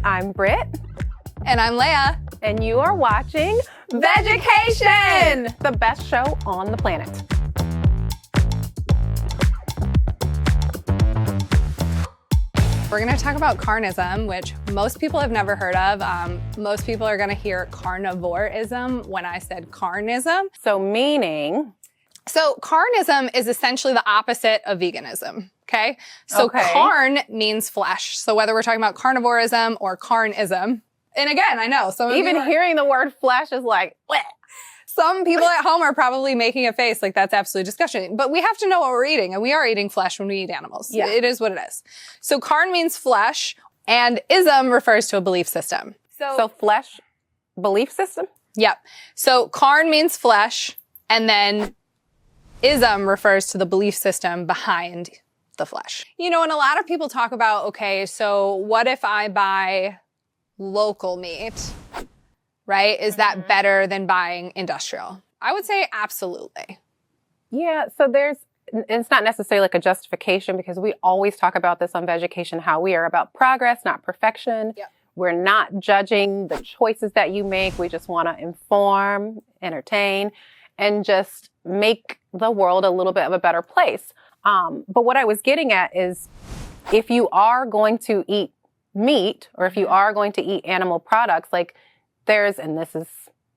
I'm Brit. And I'm Leiah. And you are watching Vedgecation! the best show on the planet. We're going to talk about carnism, which most people have never heard of. Most people are going to hear carnivorism when I said carnism. So meaning? So carnism is essentially the opposite of veganism, okay? So carn means flesh. So whether we're talking about carnivorism or carnism, and again, I know some Even hearing the word flesh is like, bleh. Some people at home are probably making a face like that's absolutely disgusting. But we have to know what we're eating, and we are eating flesh when we eat animals. Yeah. It is what it is. So carn means flesh, and ism refers to a belief system. So flesh, belief system? Yep. So carn means flesh, and then ism refers to the belief system behind the flesh. You know, and a lot of people talk about, okay, so what if I buy local meat? Right? Is that better than buying industrial? I would say absolutely. Yeah, so it's not necessarily like a justification because we always talk about this on Vedgecation, how we are about progress, not perfection. Yep. We're not judging the choices that you make. We just want to inform, entertain, and just make the world a little bit of a better place. But what I was getting at is if you are going to eat meat or if you are going to eat animal products, like and this is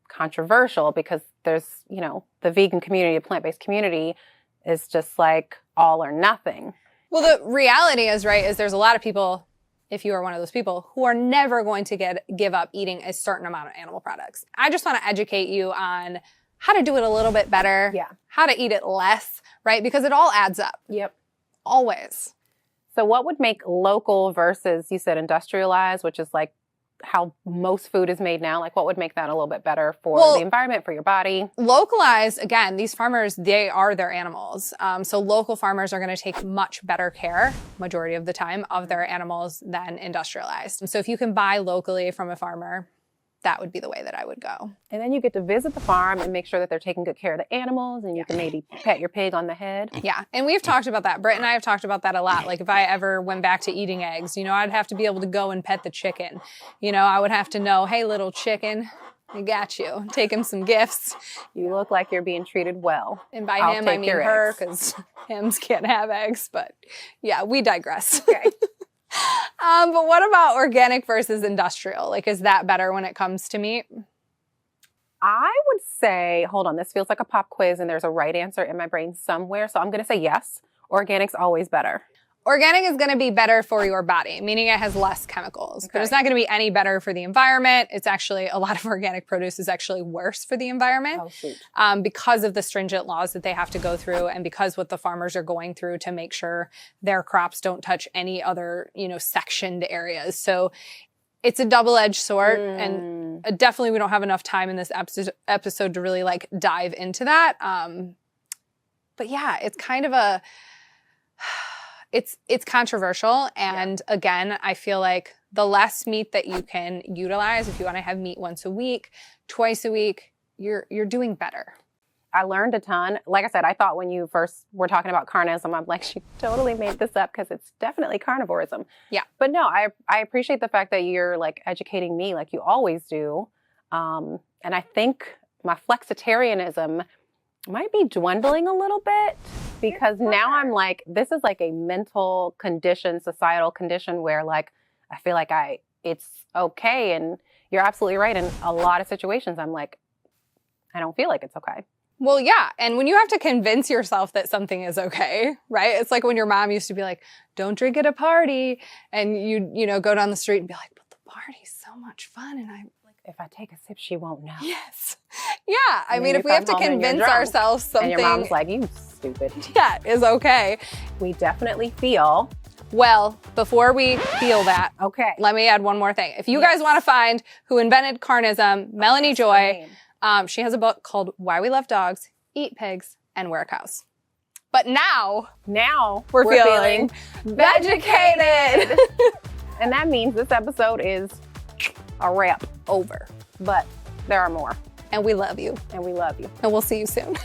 controversial because there's, you know, the vegan community, the plant-based community is just like all or nothing. Well, the reality is, right, is there's a lot of people, if you are one of those people, who are never going to give up eating a certain amount of animal products. I just want to educate you on how to do it a little bit better, how to eat it less, right? Because it all adds up. Yep. Always. So what would make local versus, you said industrialized, which is like how most food is made now, like what would make that a little bit better for the environment, for your body? Localized, again, these farmers, they are their animals. So local farmers are going to take much better care, majority of the time, of their animals than industrialized. And so if you can buy locally from a farmer, that would be the way that I would go. And then you get to visit the farm and make sure that they're taking good care of the animals, and you can maybe pet your pig on the head. Yeah, and we've talked about that. Britt and I have talked about that a lot. Like if I ever went back to eating eggs, you know, I'd have to be able to go and pet the chicken. You know, I would have to know, hey, little chicken, I got you. Take him some gifts. You look like you're being treated well. And by him, I mean her, because hams can't have eggs. But yeah, we digress. Okay. But what about organic versus industrial? Like, is that better when it comes to meat? I would say, hold on, this feels like a pop quiz and there's a right answer in my brain somewhere. So I'm going to say yes. Organic's always better. Organic is going to be better for your body, meaning it has less chemicals, but it's not going to be any better for the environment. It's actually, a lot of organic produce is actually worse for the environment because of the stringent laws that they have to go through and because what the farmers are going through to make sure their crops don't touch any other, you know, sectioned areas. So it's a double-edged sword and definitely we don't have enough time in this episode to really like dive into that. But yeah, it's kind of a... It's controversial. And again, I feel like the less meat that you can utilize, if you want to have meat once a week, twice a week, you're doing better. I learned a ton. Like I said, I thought when you first were talking about carnism, I'm like, she totally made this up because it's definitely carnivorism. Yeah. But no, I appreciate the fact that you're like educating me like you always do. And I think my flexitarianism might be dwindling a little bit because now I'm like, this is like a mental condition, societal condition where like, I feel like it's okay. And you're absolutely right. In a lot of situations, I'm like, I don't feel like it's okay. Well, yeah. And when you have to convince yourself that something is okay, right? It's like when your mom used to be like, don't drink at a party. And you know, go down the street and be like, but the party's so much fun. And I'm like, if I take a sip, she won't know. Yes. Yeah. I mean, if we have to convince ourselves something. And your mom's like, you stupid. Yeah, is okay. We definitely feel. Well, before we feel that, let me add one more thing. If you guys want to find who invented carnism, Melanie Joy, she has a book called Why We Love Dogs, Eat Pigs, and Wear Cows. But now we're feeling Vedgecated. And that means this episode is a wrap. Over. But there are more. And we love you. And we love you. And we'll see you soon.